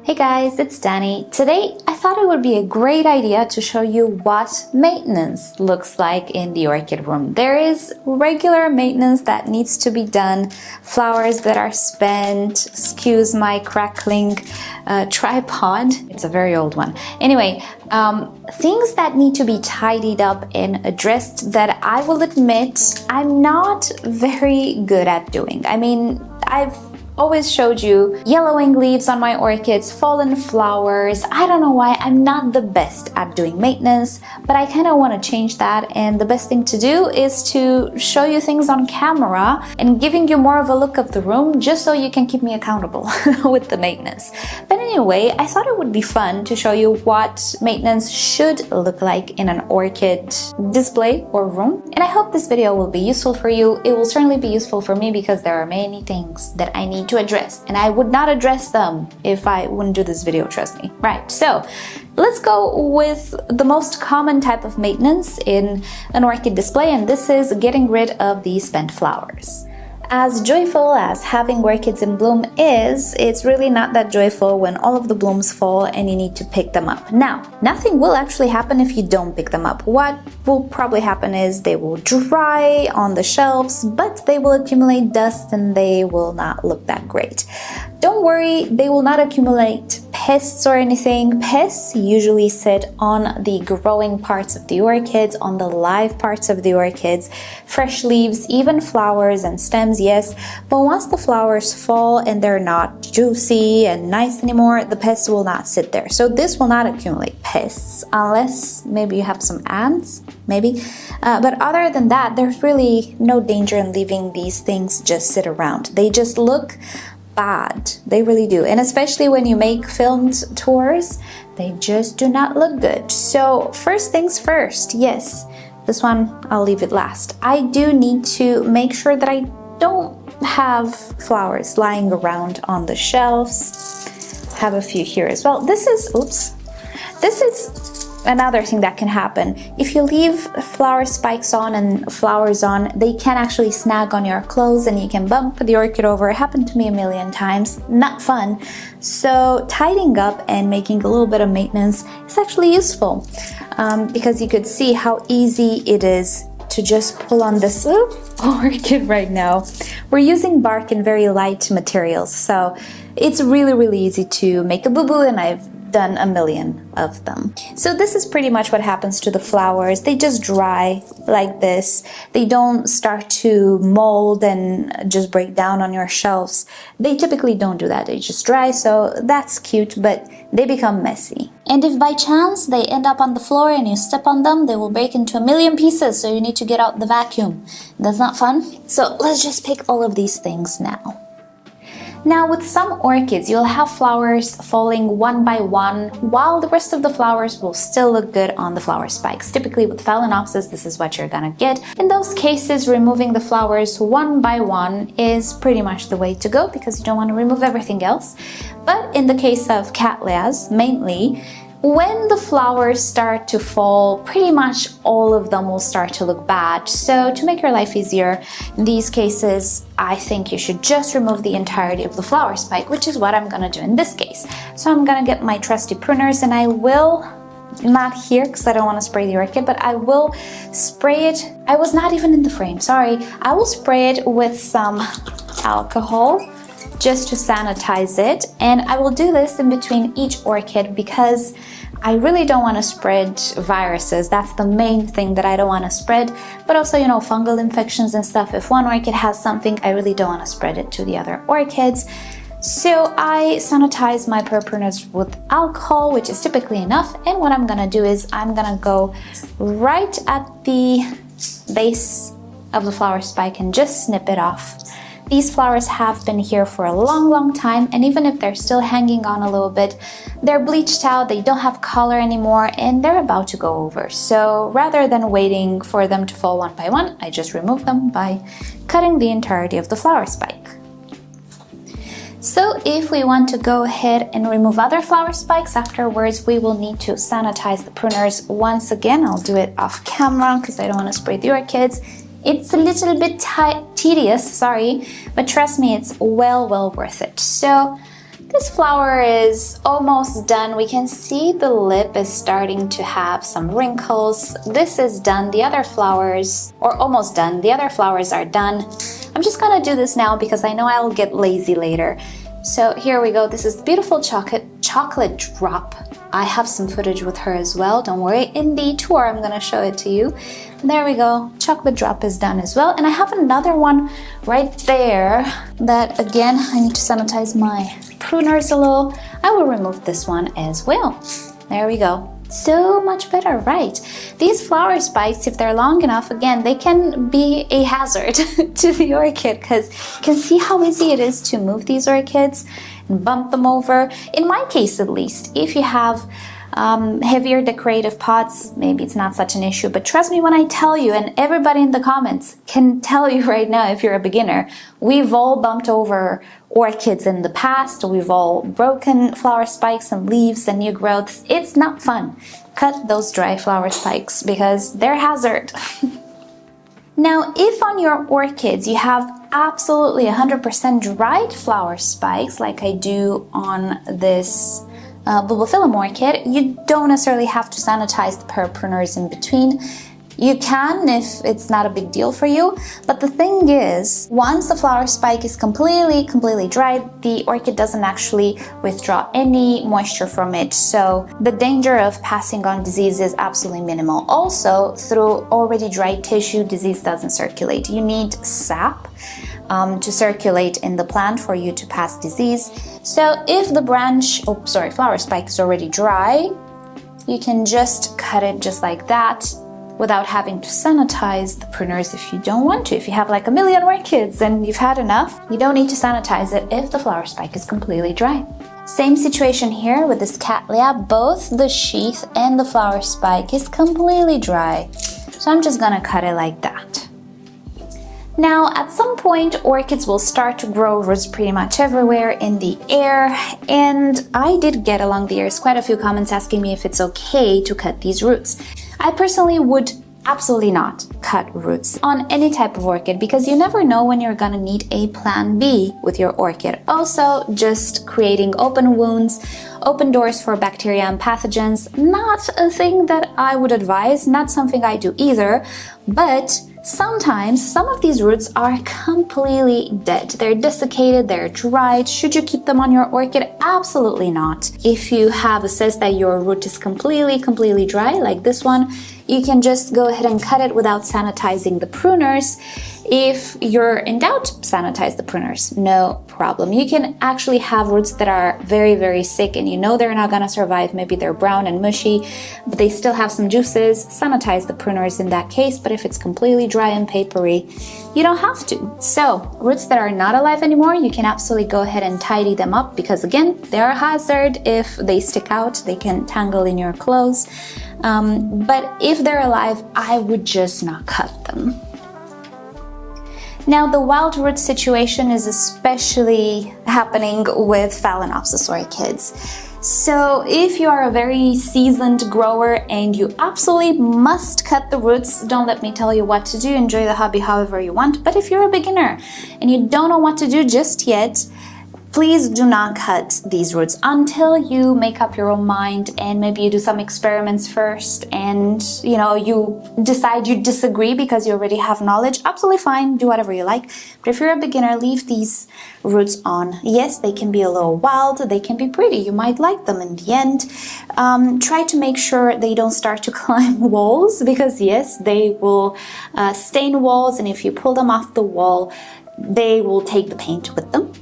Hey guys, it's Danny. Today I thought it would be a great idea to show you what maintenance looks like in the orchid room. There is regular maintenance that needs to be done, flowers that are spent, excuse my crackling tripod, it's a very old one. Anyway, things that need to be tidied up and addressed that I will admit I'm not very good at doing. I mean, I've always showed you yellowing leaves on my orchids, fallen flowers. I don't know why I'm not the best at doing maintenance, but I kind of want to change that, and the best thing to do is to show you things on camera and giving you more of a look of the room just so you can keep me accountable with the maintenance. But anyway, I thought it would be fun to show you what maintenance should look like in an orchid display or room, and I hope this video will be useful for you. It will certainly be useful for me because there are many things that I need to address, and I would not address them if I wouldn't do this video, trust me. Right, so let's go with the most common type of maintenance in an orchid display, and this is getting rid of the spent flowers. As joyful as having orchids in bloom is, it's really not that joyful when all of the blooms fall and you need to pick them up. Now, nothing will actually happen if you don't pick them up. What will probably happen is they will dry on the shelves, but they will accumulate dust and they will not look that great. Don't worry, they will not accumulate pests or anything. Pests usually sit on the growing parts of the orchids, on the live parts of the orchids, fresh leaves, even flowers and stems, yes. But once the flowers fall and they're not juicy and nice anymore, the pests will not sit there. So this will not accumulate pests unless maybe you have some ants, maybe. But other than that, there's really no danger in leaving these things just sit around. They just look bad. They really do. And especially when you make filmed tours, they just do not look good. So first things first, yes, this one I'll leave it last. I do need to make sure that I don't have flowers lying around on the shelves. Have a few here as well. This is another thing that can happen. If you leave flower spikes on and flowers on, they can actually snag on your clothes and you can bump the orchid over. It happened to me a million times. Not fun. So tidying up and making a little bit of maintenance is actually useful because you could see how easy it is to just pull on this orchid right now. We're using bark and very light materials, so it's really easy to make a boo-boo, and I've done a million of them. So this is pretty much what happens to the flowers. They just dry like this. They don't start to mold and just break down on your shelves. They typically don't do that. They just dry, so that's cute, but they become messy. And if by chance they end up on the floor and you step on them, they will break into a million pieces, so you need to get out the vacuum. That's not fun. So let's just pick all of these things now. Now, with some orchids, you'll have flowers falling one by one, while the rest of the flowers will still look good on the flower spikes. Typically with Phalaenopsis, this is what you're gonna get. In those cases, removing the flowers one by one is pretty much the way to go because you don't want to remove everything else. But in the case of Cattleyas, mainly, when the flowers start to fall, pretty much all of them will start to look bad. So to make your life easier, in these cases, I think you should just remove the entirety of the flower spike, which is what I'm gonna do in this case. So I'm gonna get my trusty pruners, and I will, not here because I don't want to spray the orchid, but I will spray it. I was not even in the frame, sorry. I will spray it with some alcohol just to sanitize it, and I will do this in between each orchid because I really don't want to spread viruses. That's the main thing that I don't want to spread, but also, you know, fungal infections and stuff. If one orchid has something, I really don't want to spread it to the other orchids. So I sanitize my pruners with alcohol, which is typically enough, and what I'm gonna do is I'm gonna go right at the base of the flower spike and just snip it off. These flowers have been here for a long time, and even if they're still hanging on a little bit, they're bleached out, they don't have color anymore, and they're about to go over. So rather than waiting for them to fall one by one, I just remove them by cutting the entirety of the flower spike. So if we want to go ahead and remove other flower spikes afterwards, we will need to sanitize the pruners once again. I'll do it off camera because I don't want to spray the orchids. It's a little bit tedious, sorry, but trust me, it's well worth it. So This flower is almost done. We can see the lip is starting to have some wrinkles. This is done. The other flowers, or almost done. The other flowers are done. I'm just gonna do this now because I know I'll get lazy later. So here we go. This is beautiful chocolate drop. I have some footage with her as well. Don't worry. In the tour, I'm gonna show it to you. There we go. Chocolate drop is done as well. And I have another one right there that, again, I need to sanitize my pruners a little. I will remove this one as well. There we go. So much better, right? These flower spikes, if they're long enough, again, they can be a hazard to the orchid because you can see how easy it is to move these orchids and bump them over. In my case, at least, if you have heavier decorative pots, maybe it's not such an issue, but trust me when I tell you, and everybody in the comments can tell you right now if you're a beginner, we've all bumped over orchids in the past, we've all broken flower spikes and leaves and new growths. It's not fun. Cut those dry flower spikes because they're a hazard. Now, if on your orchids you have absolutely 100% dried flower spikes, like I do on this bulbophyllum orchid, you don't necessarily have to sanitize the pruners in between. You can if it's not a big deal for you, but the thing is, once the flower spike is completely dried, the orchid doesn't actually withdraw any moisture from it, so the danger of passing on disease is absolutely minimal. Also, through already dried tissue, disease doesn't circulate. You need sap to circulate in the plant for you to pass disease. So if the flower spike is already dry, you can just cut it just like that without having to sanitize the pruners if you don't want to. If you have like a million orchids and you've had enough, you don't need to sanitize it if the flower spike is completely dry. Same situation here with this cattleya. Both the sheath and the flower spike is completely dry. So I'm just gonna cut it like that. Now, at some point, orchids will start to grow roots pretty much everywhere in the air, and I did get along the years quite a few comments asking me if it's okay to cut these roots. I personally would absolutely not cut roots on any type of orchid because you never know when you're gonna need a plan B with your orchid. Also, just creating open wounds, open doors for bacteria and pathogens, not a thing that I would advise, not something I do either, but sometimes some of these roots are completely dead. They're desiccated, they're dried. Should you keep them on your orchid? Absolutely not. If you have assessed that your root is completely dry, like this one, you can just go ahead and cut it without sanitizing the pruners. If you're in doubt, sanitize the pruners, no problem. You can actually have roots that are very sick and you know they're not gonna survive. Maybe they're brown and mushy, but they still have some juices. Sanitize the pruners in that case, but if it's completely dry and papery, you don't have to. So, roots that are not alive anymore, you can absolutely go ahead and tidy them up because again, they're a hazard. If they stick out, they can tangle in your clothes. But if they're alive, I would just not cut them. Now, the wild root situation is especially happening with Phalaenopsis orchids. So if you are a very seasoned grower and you absolutely must cut the roots, don't let me tell you what to do. Enjoy the hobby however you want. But if you're a beginner and you don't know what to do just yet, please do not cut these roots until you make up your own mind and maybe you do some experiments first and you decide you disagree because you already have knowledge. Absolutely fine, do whatever you like. But if you're a beginner, leave these roots on. Yes, they can be a little wild, they can be pretty, you might like them in the end. Try to make sure they don't start to climb walls because yes, they will stain walls, and if you pull them off the wall, they will take the paint with them.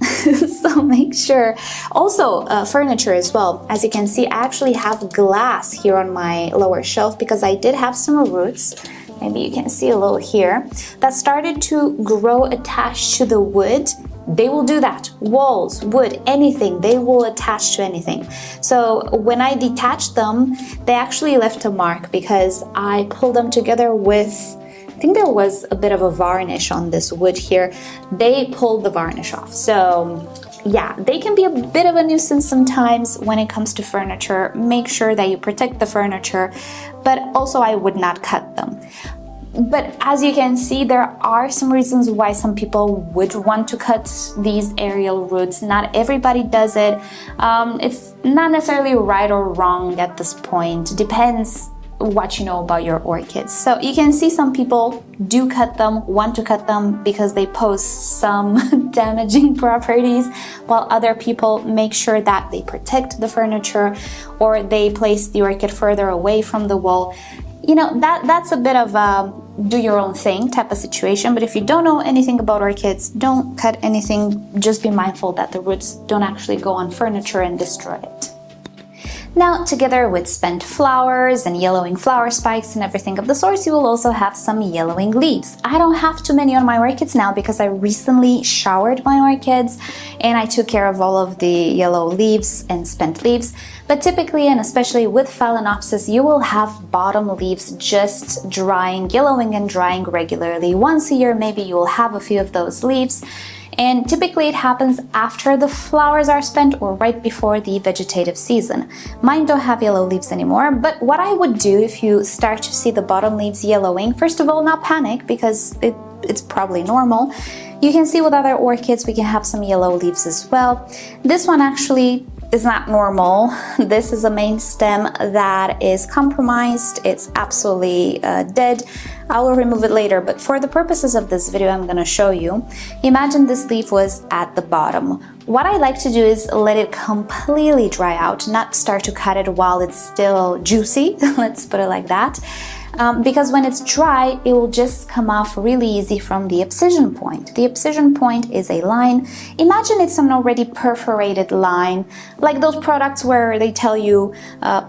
So make sure. Also, furniture as well. As you can see, I actually have glass here on my lower shelf because I did have some roots. Maybe you can see a little here that started to grow attached to the wood. They will do that. Walls, wood, anything, they will attach to anything. So when I detached them, they actually left a mark because I pulled them together with, I think there was a bit of a varnish on this wood here. They pulled the varnish off. So yeah, they can be a bit of a nuisance sometimes when it comes to furniture. Make sure that you protect the furniture, but also I would not cut them. But as you can see, there are some reasons why some people would want to cut these aerial roots. Not everybody does it. It's not necessarily right or wrong at this point. Depends what you know about your orchids. So you can see some people do cut them, want to cut them because they pose some damaging properties, while other people make sure that they protect the furniture or they place the orchid further away from the wall. You know, that's a bit of a do your own thing type of situation. But if you don't know anything about orchids, don't cut anything. Just be mindful that the roots don't actually go on furniture and destroy it. Now, together with spent flowers and yellowing flower spikes and everything of the sort, you will also have some yellowing leaves. I don't have too many on my orchids now because I recently showered my orchids and I took care of all of the yellow leaves and spent leaves. But typically, and especially with Phalaenopsis, you will have bottom leaves just drying, yellowing and drying regularly. Once a year, maybe you will have a few of those leaves. And typically it happens after the flowers are spent or right before the vegetative season. Mine don't have yellow leaves anymore, but what I would do if you start to see the bottom leaves yellowing, first of all, not panic because it's probably normal. You can see with other orchids we can have some yellow leaves as well. This one actually is not normal. This is a main stem that is compromised. It's absolutely dead. I will remove it later, but for the purposes of this video, I'm gonna show you. Imagine this leaf was at the bottom. What I like to do is let it completely dry out, not start to cut it while it's still juicy, let's put it like that. Because when it's dry, it will just come off really easy from the abscission point. The abscission point is a line. Imagine it's an already perforated line, like those products where they tell you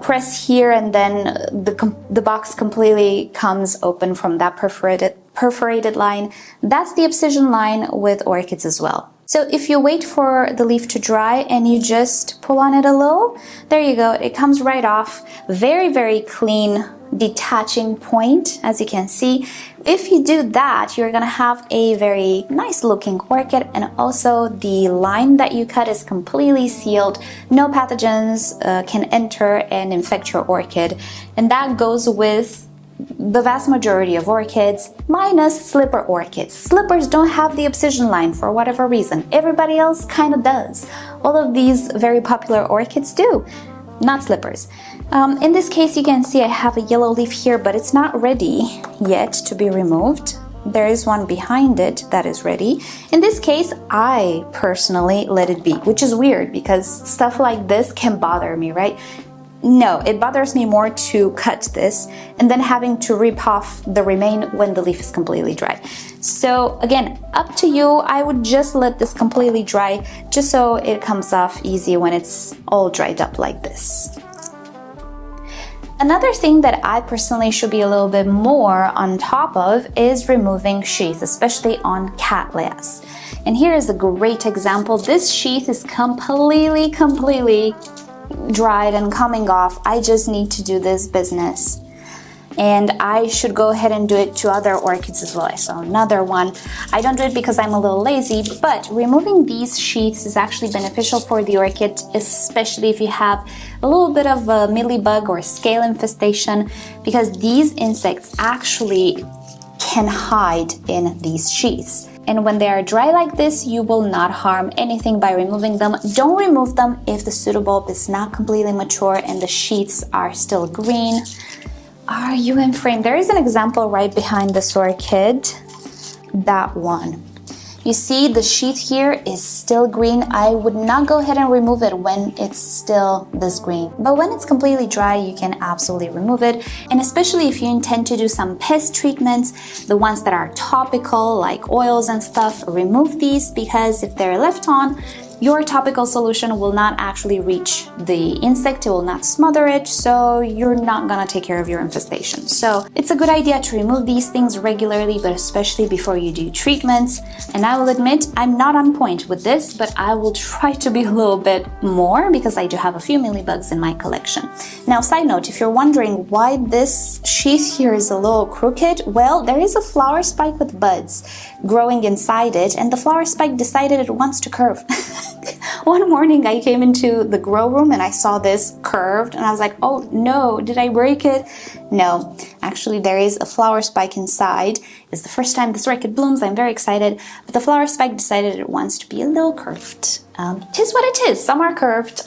press here and then the box completely comes open from that perforated line. That's the abscission line with orchids as well. So if you wait for the leaf to dry and you just pull on it a little, there you go, it comes right off. Very, very clean detaching point, as you can see. If you do that, you're gonna have a very nice looking orchid, and also the line that you cut is completely sealed. No pathogens can enter and infect your orchid, and that goes with the vast majority of orchids, minus slipper orchids. Slippers don't have the abscission line for whatever reason. Everybody else kind of does. All of these very popular orchids do, not slippers. In this case, you can see I have a yellow leaf here, but it's not ready yet to be removed. There is one behind it that is ready. In this case, I personally let it be, which is weird because stuff like this can bother me, right? No, it bothers me more to cut this and then having to rip off the remain when the leaf is completely dry. So again, up to you. I would just let this completely dry just so it comes off easy when it's all dried up like this. Another thing that I personally should be a little bit more on top of is removing sheath, especially on Cattleya's. And here is a great example. This sheath is completely dried and coming off. I just need to do this business. And I should go ahead and do it to other orchids as well. I saw another one. I don't do it because I'm a little lazy, but removing these sheaths is actually beneficial for the orchid, especially if you have a little bit of a mealybug or scale infestation, because these insects actually can hide in these sheaths. And when they are dry like this, you will not harm anything by removing them. Don't remove them if the pseudobulb is not completely mature and the sheaths are still green. Are you in frame? There is an example right behind this orchid, that one. You see the sheath here is still green. I would not go ahead and remove it when it's still this green. But when it's completely dry, you can absolutely remove it. And especially if you intend to do some pest treatments, the ones that are topical, like oils and stuff, remove these, because if they're left on, your topical solution will not actually reach the insect, it will not smother it, so you're not gonna take care of your infestation. So it's a good idea to remove these things regularly, but especially before you do treatments. And I will admit, I'm not on point with this, but I will try to be a little bit more because I do have a few mealybugs in my collection. Now, side note, if you're wondering why this sheath here is a little crooked, well, there is a flower spike with buds growing inside it, and the flower spike decided it wants to curve. One morning I came into the grow room and I saw this curved and I was like, oh no, did I break it? No, actually there is a flower spike inside. It's the first time this orchid blooms. I'm very excited, but the flower spike decided it wants to be a little curved. Tis what it is, some are curved.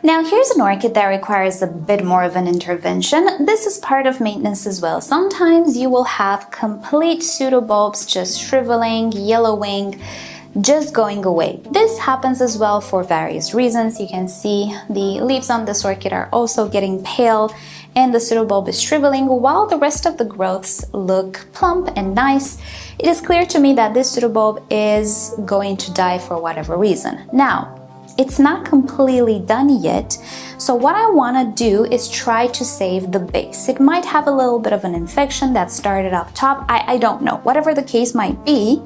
Now here's an orchid that requires a bit more of an intervention. This is part of maintenance as well. Sometimes you will have complete pseudobulbs just shriveling, yellowing, just going away. This happens as well for various reasons. You can see the leaves on this orchid are also getting pale and the pseudobulb is shriveling while the rest of the growths look plump and nice. It is clear to me that this pseudobulb is going to die for whatever reason. Now, it's not completely done yet, so what I want to do is try to save the base. It might have a little bit of an infection that started up top. I don't know. Whatever the case might be,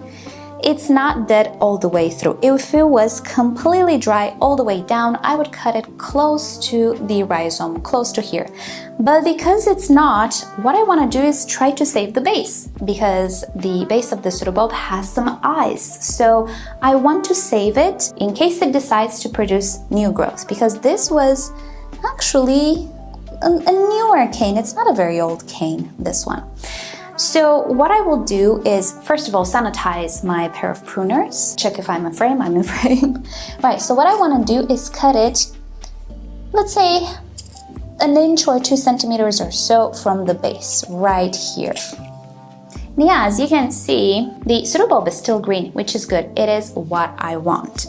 it's not dead all the way through. If it was completely dry all the way down, I would cut it close to the rhizome, close to here. But because it's not, what I want to do is try to save the base, because the base of the pseudobulb has some eyes. So I want to save it in case it decides to produce new growth, because this was actually a newer cane. It's not a very old cane, this one. So what I will do is, first of all, sanitize my pair of pruners. Check if I'm in frame, I'm in frame. Right, so what I want to do is cut it, let's say, an inch or 2 centimeters or so from the base, right here. Yeah, as you can see, the pseudobulb is still green, which is good. It is what I want.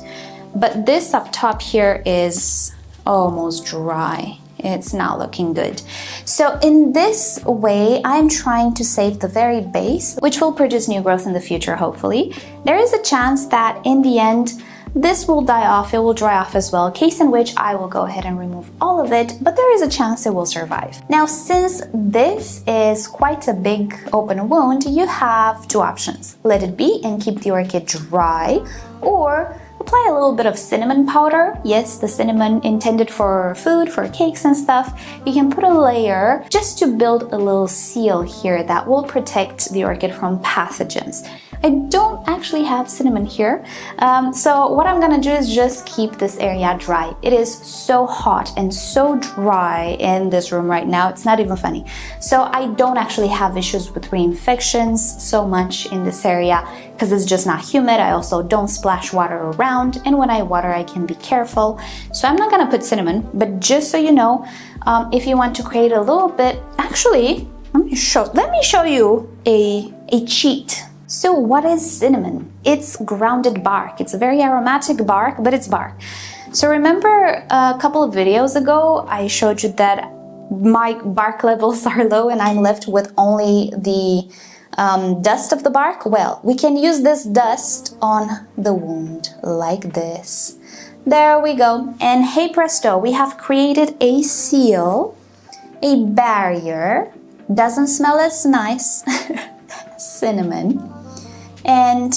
But this up top here is almost dry. It's not looking good. So in this way, I'm trying to save the very base, which will produce new growth in the future, hopefully. There is a chance that in the end, this will die off, it will dry off as well, case in which I will go ahead and remove all of it, but there is a chance it will survive. Now, since this is quite a big open wound, you have two options. Let it be and keep the orchid dry, or apply a little bit of cinnamon powder. Yes, the cinnamon intended for food, for cakes and stuff. You can put a layer just to build a little seal here that will protect the orchid from pathogens. I don't actually have cinnamon here, so what I'm gonna do is just keep this area dry. It is so hot and so dry in this room right now, it's not even funny. So I don't actually have issues with reinfections so much in this area because it's just not humid. I also don't splash water around, and when I water I can be careful. So I'm not gonna put cinnamon, but just so you know, if you want to create a little bit, actually, let me show you a cheat. So what is cinnamon? It's grounded bark. It's a very aromatic bark, but it's bark. So remember a couple of videos ago, I showed you that my bark levels are low and I'm left with only the dust of the bark? Well, we can use this dust on the wound like this. There we go. And hey presto, we have created a seal, a barrier. Doesn't smell as nice, cinnamon. And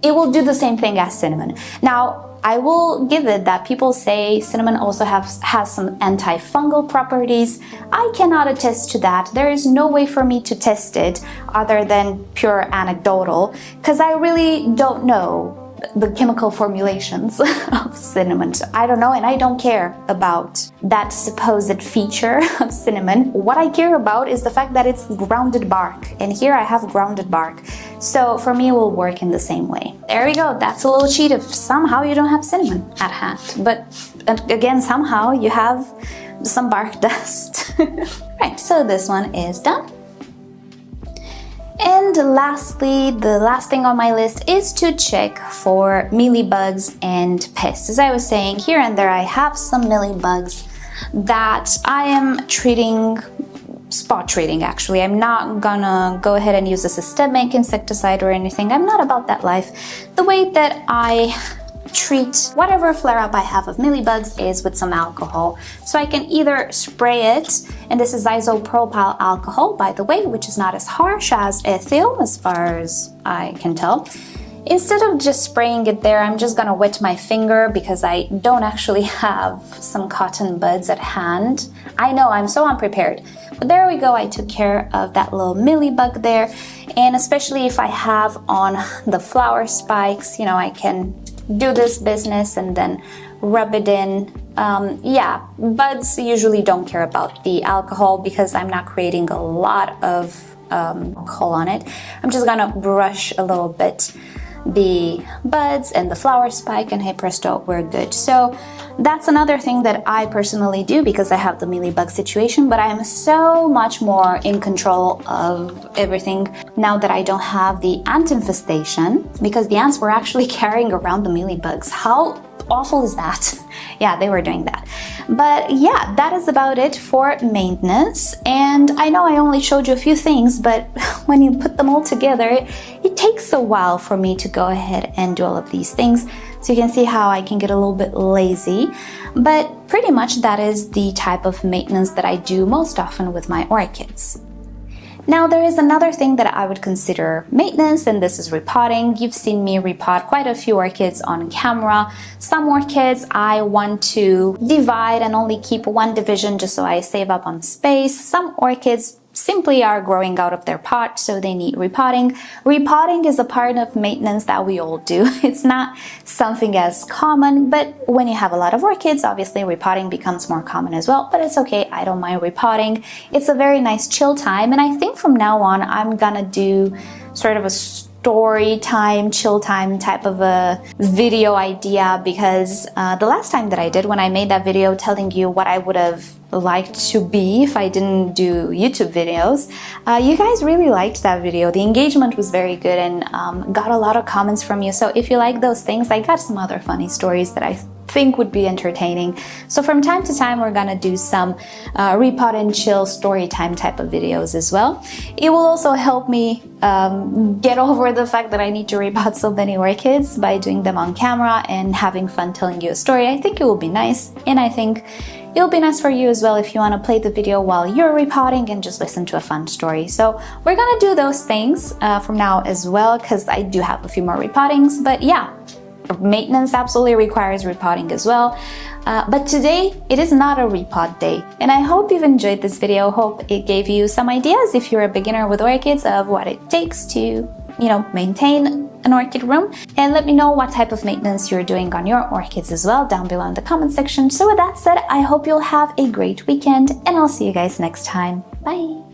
it will do the same thing as cinnamon. Now, I will give it that people say cinnamon also has some antifungal properties. I cannot attest to that. There is no way for me to test it other than pure anecdotal, because I really don't know the chemical formulations of cinnamon. So I don't know, and I don't care about that supposed feature of cinnamon. What I care about is the fact that it's grounded bark, and here I have grounded bark. So for me, it will work in the same way. There we go. That's a little cheat if somehow you don't have cinnamon at hand. But again, somehow you have some bark dust. Right, so this one is done. And lastly, the last thing on my list is to check for mealybugs and pests. As I was saying, here and there I have some mealybugs that I am treating, spot treating actually. I'm not gonna go ahead and use a systemic insecticide or anything. I'm not about that life. The way that I treat whatever flare-up I have of mealybugs is with some alcohol. So I can either spray it, and this is isopropyl alcohol, by the way, which is not as harsh as ethyl as far as I can tell. instead of just spraying it there, I'm just gonna wet my finger because I don't actually have some cotton buds at hand. I know, I'm so unprepared. But there we go, I took care of that little Millie bug there. And especially if I have on the flower spikes, you know, I can do this business and then rub it in. Yeah, buds usually don't care about the alcohol because I'm not creating a lot of alcohol on it. I'm just gonna brush a little bit the buds and the flower spike, and hey presto, we're good. So that's another thing that I personally do because I have the mealybug situation, but I am so much more in control of everything now that I don't have the ant infestation, because the ants were actually carrying around the mealybugs. How awful is that? Yeah, they were doing that. But yeah, that is about it for maintenance. And I know I only showed you a few things, but when you put them all together, it takes a while for me to go ahead and do all of these things. So you can see how I can get a little bit lazy. But pretty much that is the type of maintenance that I do most often with my orchids. Now there is another thing that I would consider maintenance, and this is repotting. You've seen me repot quite a few orchids on camera. Some orchids I want to divide and only keep one division just so I save up on space. Some orchids simply are growing out of their pot, so they need repotting. Repotting is a part of maintenance that we all do. It's not something as common, but when you have a lot of orchids, obviously repotting becomes more common as well, but it's okay, I don't mind repotting. It's a very nice chill time, and I think from now on I'm gonna do sort of a story time, chill time type of a video idea, because the last time that I did, when I made that video telling you what I would have liked to be if I didn't do YouTube videos, you guys really liked that video. The engagement was very good and got a lot of comments from you. So if you like those things, I got some other funny stories that I think would be entertaining. So from time to time, we're gonna do some repot and chill story time type of videos as well. It will also help me get over the fact that I need to repot so many orchids by doing them on camera and having fun telling you a story. I think it will be nice, and I think it'll be nice for you as well if you want to play the video while you're repotting and just listen to a fun story. So we're gonna do those things from now as well, because I do have a few more repottings. But yeah, maintenance absolutely requires repotting as well. But today it is not a repot day, and I hope you've enjoyed this video. Hope it gave you some ideas if you're a beginner with orchids of what it takes to, you know, maintain an orchid room. And let me know what type of maintenance you're doing on your orchids as well down below in the comment section. So with that said, I hope you'll have a great weekend, and I'll see you guys next time. Bye!